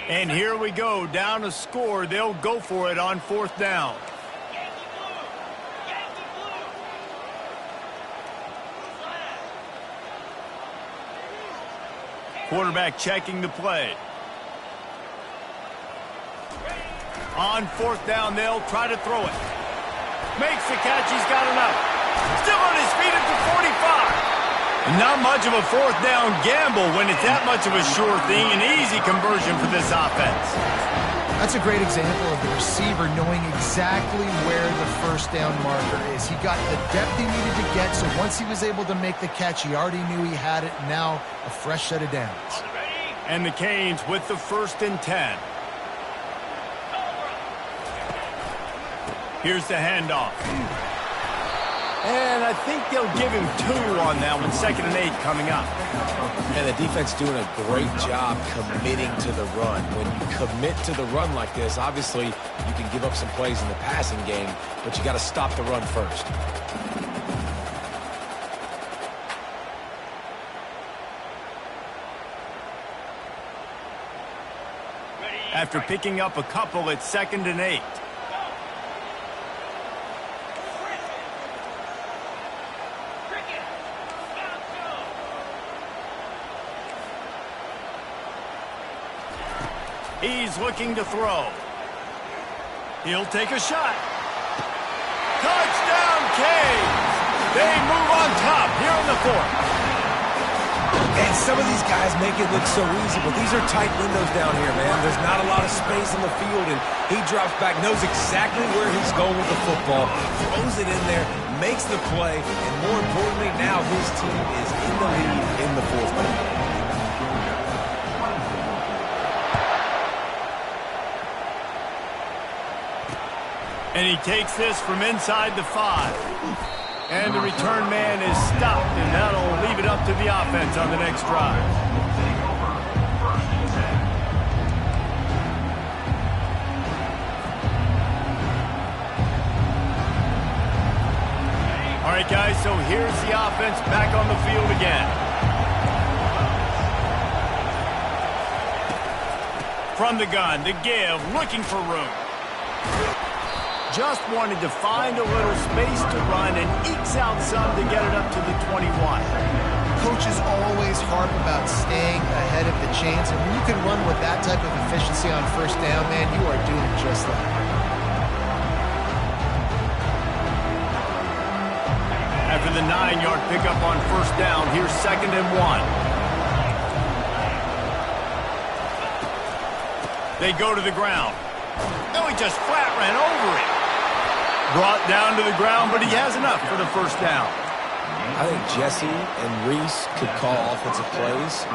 And here we go, down a score. They'll go for it on 4th down. Quarterback checking the play. On 4th down, they'll try to throw it. Makes the catch, he's got enough. Still on his feet at the 45. Not much of a 4th down gamble when it's that much of a sure thing. An easy conversion for this offense. That's a great example of the receiver knowing exactly where the first down marker is. He got the depth he needed to get, so once he was able to make the catch, he already knew he had it. Now a fresh set of downs. And the Canes with the 1st and 10. Here's the handoff. And I think they'll give him 2 on that one. 2nd and 8 coming up. And the defense doing a great job committing to the run. When you commit to the run like this, obviously you can give up some plays in the passing game, but you got to stop the run first. After picking up a couple, it's 2nd and 8. He's looking to throw. He'll take a shot. Touchdown, Canes! They move on top here in the 4th. And some of these guys make it look so easy, but these are tight windows down here, man. There's not a lot of space on the field, and he drops back, knows exactly where he's going with the football, throws it in there, makes the play, and more importantly, now his team is in the lead in the 4th quarter. And he takes this from inside the 5. And the return man is stopped, and that'll leave it up to the offense on the next drive. All right, guys, so here's the offense back on the field again. From the gun, to give, looking for room. Just wanted to find a little space to run and ekes out some to get it up to the 21. Coaches always harp about staying ahead of the chains, and when you can run with that type of efficiency on 1st down, man, you are doing just that. After the 9-yard pickup on 1st down, here's 2nd and 1. They go to the ground. No, he just flat ran over it. Brought down to the ground, but he has enough for the 1st down. I think Jesse and Reese could call offensive plays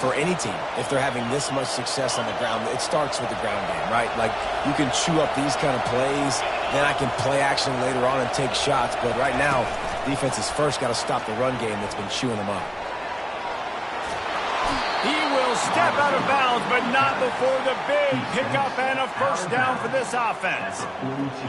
for any team. If they're having this much success on the ground, it starts with the ground game, right? Like, you can chew up these kind of plays, then I can play action later on and take shots. But right now, defense is first got to stop the run game that's been chewing them up. He will step out of bounds, but not before the big pickup and a 1st down for this offense.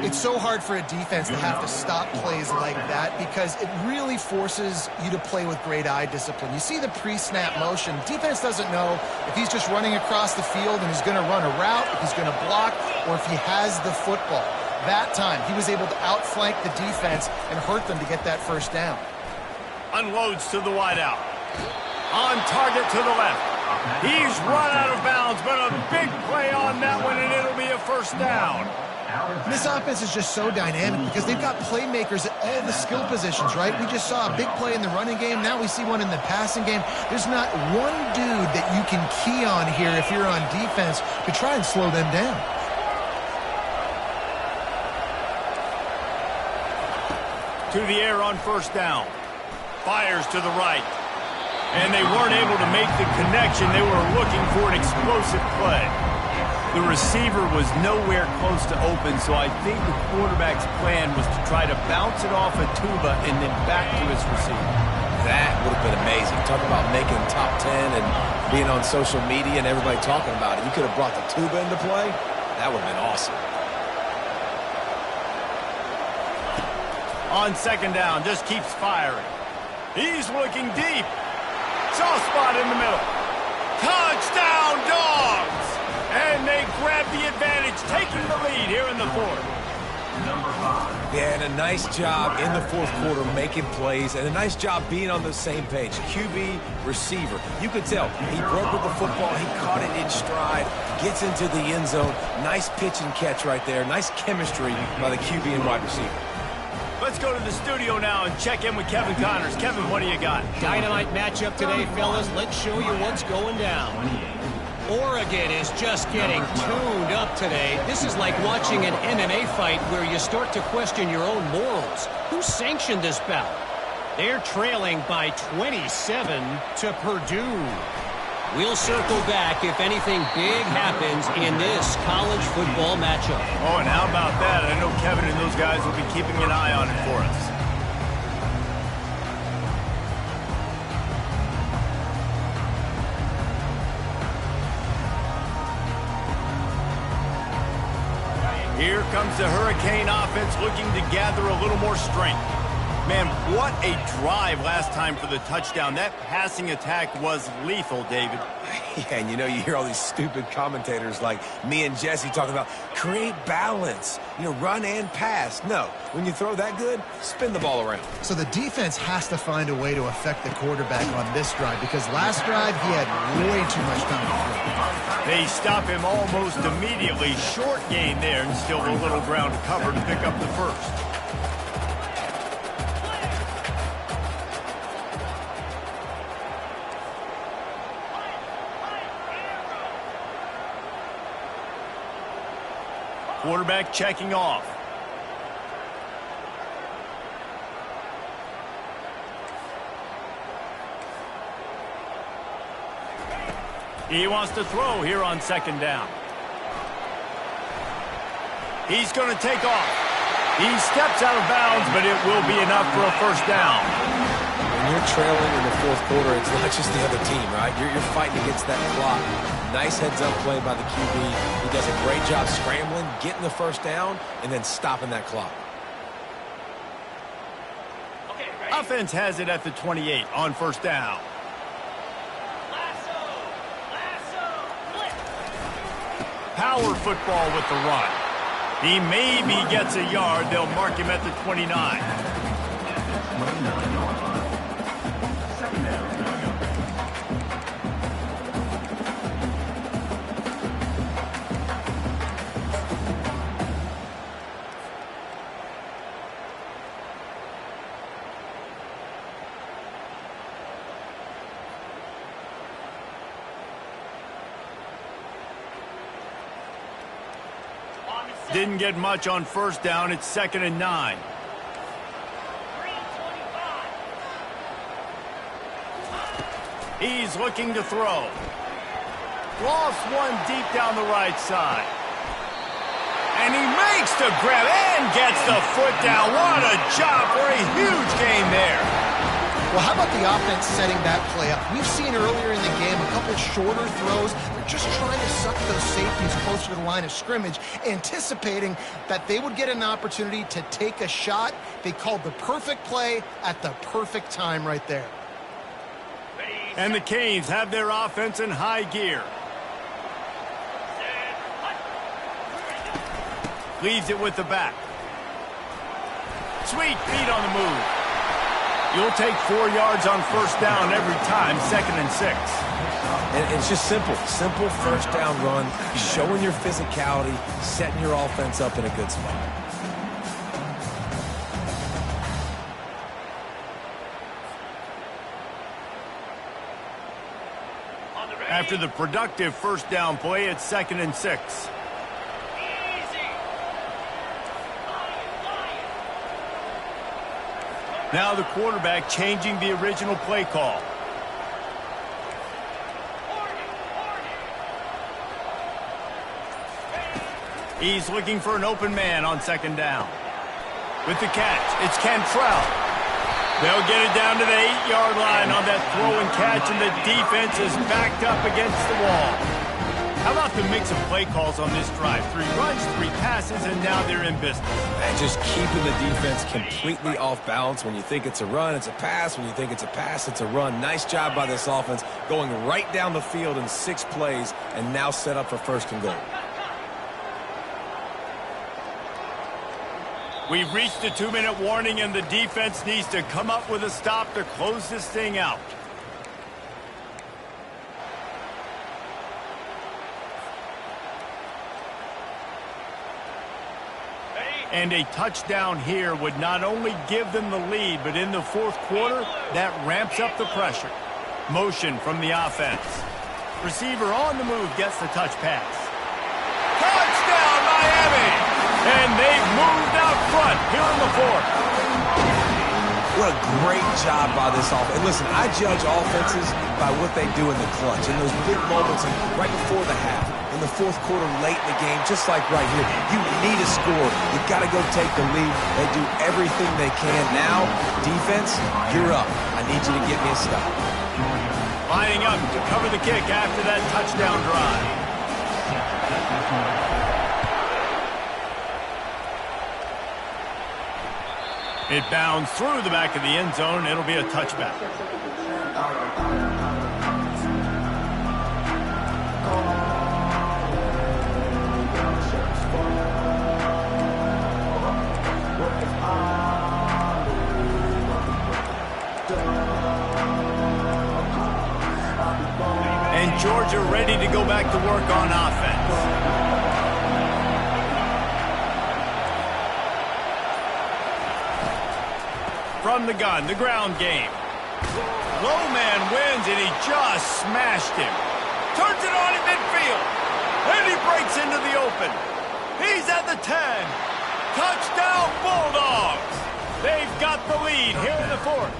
It's so hard for a defense to have to stop plays like that because it really forces you to play with great eye discipline. You see the pre-snap motion. Defense doesn't know if he's just running across the field and he's going to run a route, if he's going to block, or if he has the football. That time, he was able to outflank the defense and hurt them to get that 1st down. Unloads to the wideout. On target to the left. He's run out of bounds, but a big play on that one, and it'll be a 1st down. This offense is just so dynamic because they've got playmakers at all the skill positions, right? We just saw a big play in the running game. Now we see one in the passing game. There's not one dude that you can key on here if you're on defense to try and slow them down. To the air on first down. Fires to the right. And they weren't able to make the connection. They were looking for an explosive play. The receiver was nowhere close to open, so I think the quarterback's plan was to try to bounce it off a tuba and then back to his receiver. That would have been amazing. Talk about making top 10 and being on social media and everybody talking about it. You could have brought the tuba into play. That would have been awesome. On second down, just keeps firing. He's looking deep. Soft spot in the middle. Touchdown, Dogs! And they grab the advantage, taking the lead here in the fourth. Yeah, and a nice job in the fourth quarter making plays, and a nice job being on the same page. QB, receiver. You could tell he broke with the football. He caught it in stride, gets into the end zone. Nice pitch and catch right there. Nice chemistry by the QB and wide receiver. Let's go to the studio now and check in with Kevin Connors. Kevin, what do you got? Dynamite matchup today, fellas. Let's show you what's going down. Oregon is just getting tuned up today. This is like watching an MMA fight where you start to question your own morals. Who sanctioned this bout? They're trailing by 27 to Purdue. We'll circle back if anything big happens in this college football matchup. Oh, and how about that? I know Kevin and those guys will be keeping an eye on it for us. Here comes the Hurricane offense looking to gather a little more strength. Man, what a drive last time for the touchdown. That passing attack was lethal, David. Yeah, and you know, you hear all these stupid commentators like me and Jesse talking about create balance, you know, run and pass. No, when you throw that good, spin the ball around. So the defense has to find a way to affect the quarterback on this drive because last drive he had way too much time to throw. They stop him almost immediately. Short gain there and still a little ground to cover to pick up the first. Quarterback checking off. He wants to throw here on second down. He's going to take off. He steps out of bounds, but it will be enough for a first down. When you're trailing in the fourth quarter, it's not just the other team, right? You're fighting against that clock. Nice heads-up play by the QB. He does a great job scrambling, getting the first down, and then stopping that clock. Offense has it at the 28 on first down. Power football with the run. He maybe gets a yard. They'll mark him at the 29. Didn't get much on first down. It's 2nd and 9. He's looking to throw. Lost one deep down the right side. And he makes the grab and gets the foot down. What a job for a huge gain there. Well, how about the offense setting that play up? We've seen earlier in the game a couple shorter throws. They're just trying to suck those safeties closer to the line of scrimmage, anticipating that they would get an opportunity to take a shot. They called the perfect play at the perfect time right there. And the Canes have their offense in high gear. Leaves it with the back. Sweet feet on the move. You'll take 4 yards on first down every time, 2nd and 6. And it's just simple first down run, showing your physicality, setting your offense up in a good spot. After the productive first down play, it's 2nd and 6. Now the quarterback changing the original play call. He's looking for an open man on 2nd down. With the catch, it's Cantrell. They'll get it down to the 8-yard line on that throw and catch, and the defense is backed up against the wall. How about the mix of play calls on this drive? 3 runs, 3 passes, and now they're in business. And just keeping the defense completely off balance. When you think it's a run, it's a pass. When you think it's a pass, it's a run. Nice job by this offense, going right down the field in 6 plays, and now set up for 1st and goal. We've reached the 2-minute warning, and the defense needs to come up with a stop to close this thing out. And a touchdown here would not only give them the lead, but in the 4th quarter, that ramps up the pressure. Motion from the offense. Receiver on the move gets the touch pass. Touchdown, Miami! And they've moved out front here in the 4th. What a great job by this offense. And listen, I judge offenses by what they do in the clutch, in those big moments right before the half, in the 4th quarter, late in the game, just like right here. You need a score. You've got to go take the lead. They do everything they can. Now, defense, you're up. I need you to get me a stop. Lining up to cover the kick after that touchdown drive. It bounds through the back of the end zone. It'll be a touchback. And Georgia ready to go back to work on offense. From the gun, the ground game. Low man wins, and he just smashed him. Turns it on in midfield. And he breaks into the open. He's at the 10. Touchdown, Bulldogs. They've got the lead here in the 4th.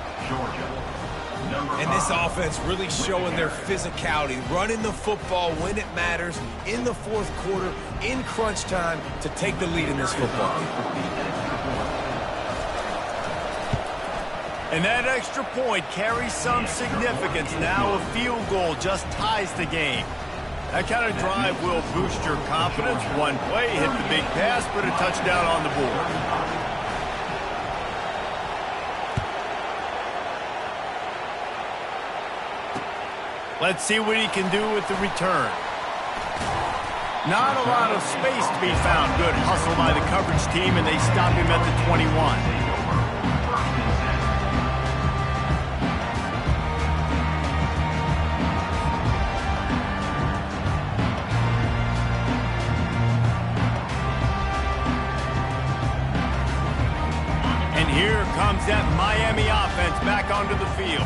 And this offense really showing their physicality, running the football when it matters, in the 4th quarter, in crunch time, to take the lead in this football game. And that extra point carries some significance. Now a field goal just ties the game. That kind of drive will boost your confidence. One play, hit the big pass, put a touchdown on the board. Let's see what he can do with the return. Not a lot of space to be found. Good hustle by the coverage team, and they stop him at the 21. Here comes that Miami offense back onto the field.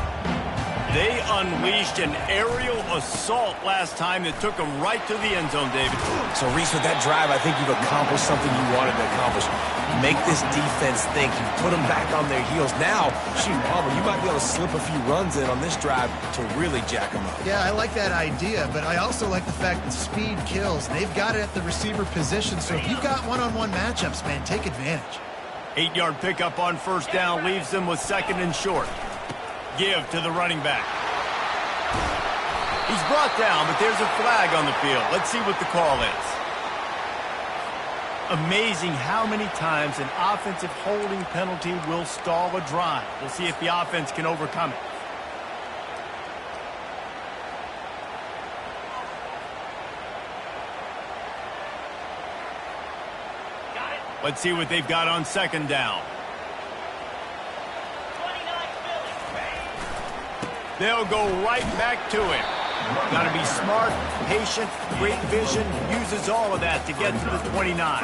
They unleashed an aerial assault last time that took them right to the end zone, David. So, Reese, with that drive, I think you've accomplished something you wanted to accomplish. Make this defense think. You put them back on their heels. Now, shoot, Palmer, you might be able to slip a few runs in on this drive to really jack them up. Yeah, I like that idea, but I also like the fact that speed kills. They've got it at the receiver position, so if you've got one-on-one matchups, man, take advantage. 8-yard pickup on first down leaves them with 2nd and short. Give to the running back. He's brought down, but there's a flag on the field. Let's see what the call is. Amazing how many times an offensive holding penalty will stall a drive. We'll see if the offense can overcome it. Let's see what they've got on 2nd down. They'll go right back to him. Got to be smart, patient, great vision, uses all of that to get to the 29.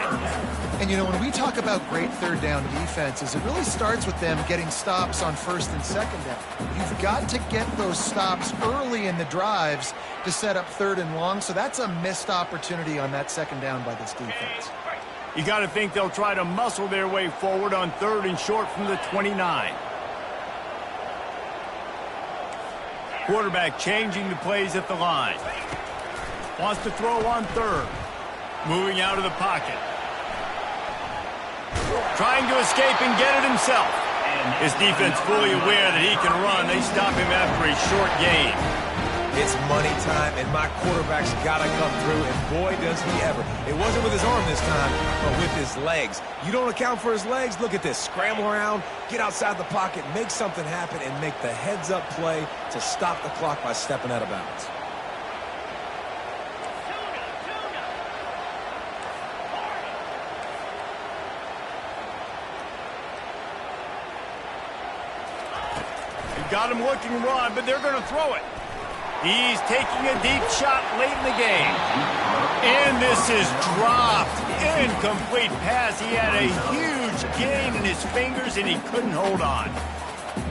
And, you know, when we talk about great third down defenses, it really starts with them getting stops on first and second down. You've got to get those stops early in the drives to set up third and long, so that's a missed opportunity on that second down by this defense. You got to think they'll try to muscle their way forward on third and short from the 29. Quarterback changing the plays at the line. Wants to throw on third. Moving out of the pocket. Trying to escape and get it himself. His defense fully aware that he can run. They stop him after a short gain. It's money time, and my quarterback's got to come through, and boy, does he ever. It wasn't with his arm this time, but with his legs. You don't account for his legs? Look at this. Scramble around, get outside the pocket, make something happen, and make the heads-up play to stop the clock by stepping out of bounds. Got him looking run, but they're going to throw it. He's taking a deep shot late in the game. And this is dropped. Incomplete pass. He had a huge gain in his fingers, and he couldn't hold on.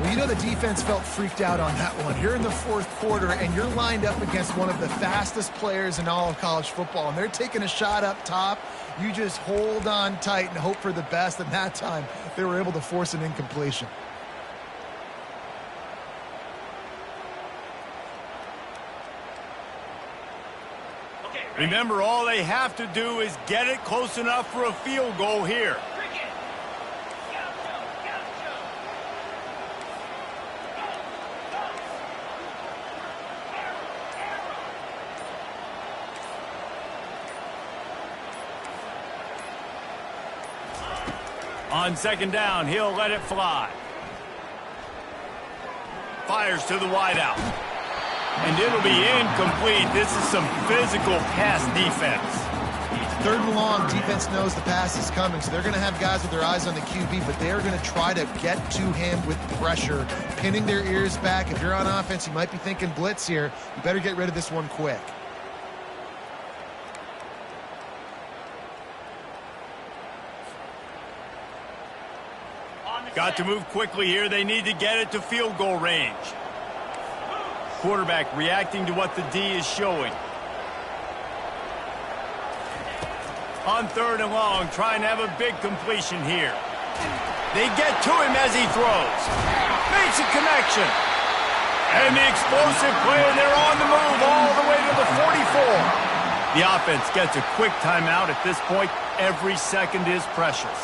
Well, you know the defense felt freaked out on that one. You're in the fourth quarter, and you're lined up against one of the fastest players in all of college football, and they're taking a shot up top. You just hold on tight and hope for the best, and that time they were able to force an incompletion. Remember, all they have to do is get it close enough for a field goal here. On second down, he'll let it fly. Fires to the wideout. And it'll be incomplete. This is some physical pass defense. Third and long, defense knows the pass is coming, so they're going to have guys with their eyes on the QB, but they're going to try to get to him with pressure, pinning their ears back. If you're on offense, you might be thinking blitz here. You better get rid of this one quick. Got to move quickly here. They need to get it to field goal range. Quarterback reacting to what the D is showing. On third and long, trying to have a big completion here. They get to him as he throws. Makes a connection. And the explosive play, and they're on the move all the way to the 44. The offense gets a quick timeout at this point. Every second is precious.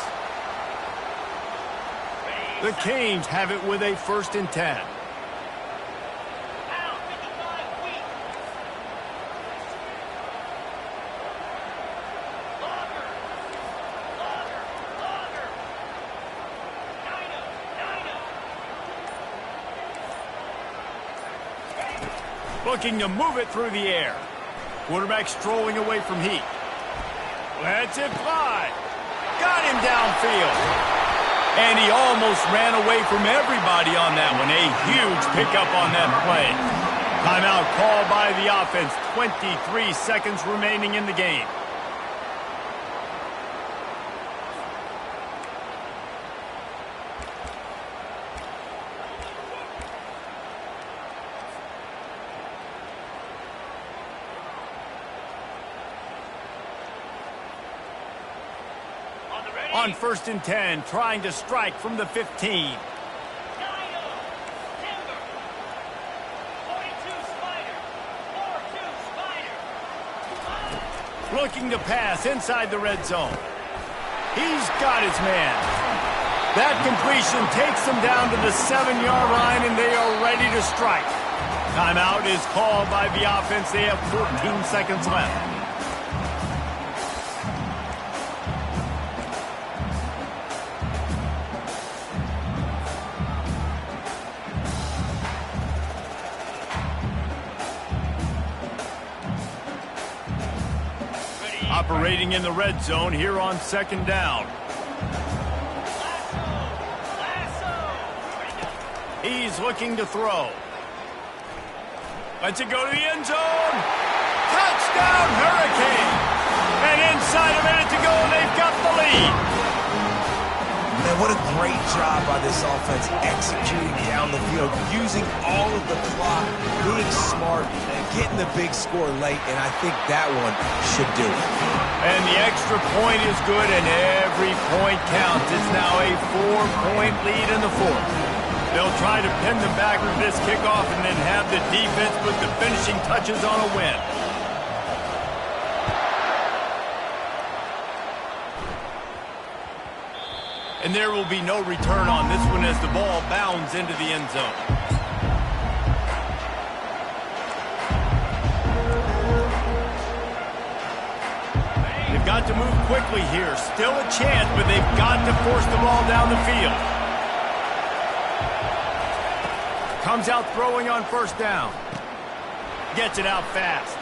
The Canes have it with a 1st and 10. Looking to move it through the air. Quarterback strolling away from Heat. Lets it fly. Got him downfield. And he almost ran away from everybody on that one. A huge pickup on that play. Timeout called by the offense. 23 seconds remaining in the game. On 1st and 10, trying to strike from the 15. Looking to pass inside the red zone. He's got his man. That completion takes them down to the 7-yard line, and they are ready to strike. Timeout is called by the offense. They have 14 seconds left. Operating in the red zone here on 2nd down. He's looking to throw. Lets it go to the end zone. Touchdown, Hurricane. And inside a minute to go, and they've got the lead. Man, what a great job by this offense executing down the field, using all of the clock, being smart, and getting the big score late, and I think that one should do it. And the extra point is good, and every point counts. It's now a 4-point lead in the fourth. They'll try to pin them back with this kickoff and then have the defense put the finishing touches on a win. And there will be no return on this one as the ball bounds into the end zone. They've got to move quickly here. Still a chance, but they've got to force the ball down the field. Comes out throwing on first down. Gets it out fast.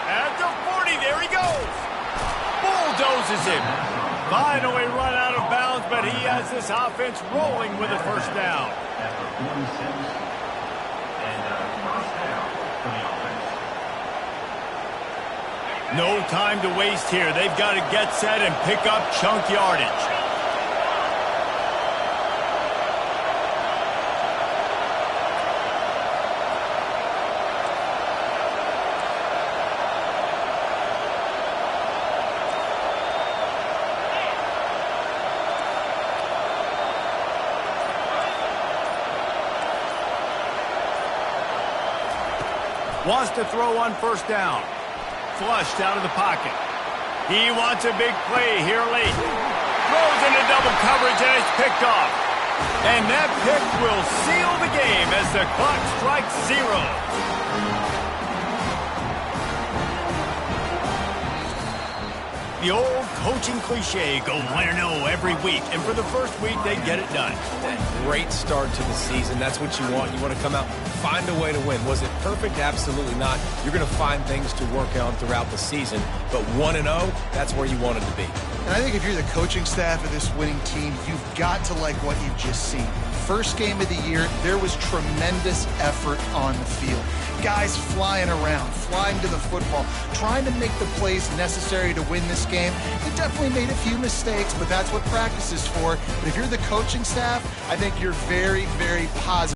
At the 40, there he goes. Bulldozes him. Finally run out of bounds, but he has this offense rolling with a first down. At the 46, and first down for the offense. No time to waste here. They've got to get set and pick up chunk yardage. Wants to throw on first down. Flushed out of the pocket. He wants a big play here late. Throws into double coverage and it's picked off. And that pick will seal the game as the clock strikes 0. The old coaching cliche, go win or no every week. And for the first week, they get it done. Great start to the season. That's what you want. You want to come out, find a way to win. Was it perfect? Absolutely not. You're going to find things to work on throughout the season. But 1-0, that's where you want it to be. And I think if you're the coaching staff of this winning team, you've got to like what you've just seen. First game of the year, there was tremendous effort on the field. Guys flying around, flying to the football, trying to make the plays necessary to win this game. They definitely made a few mistakes, but that's what practice is for. But if you're the coaching staff, I think you're very, very positive.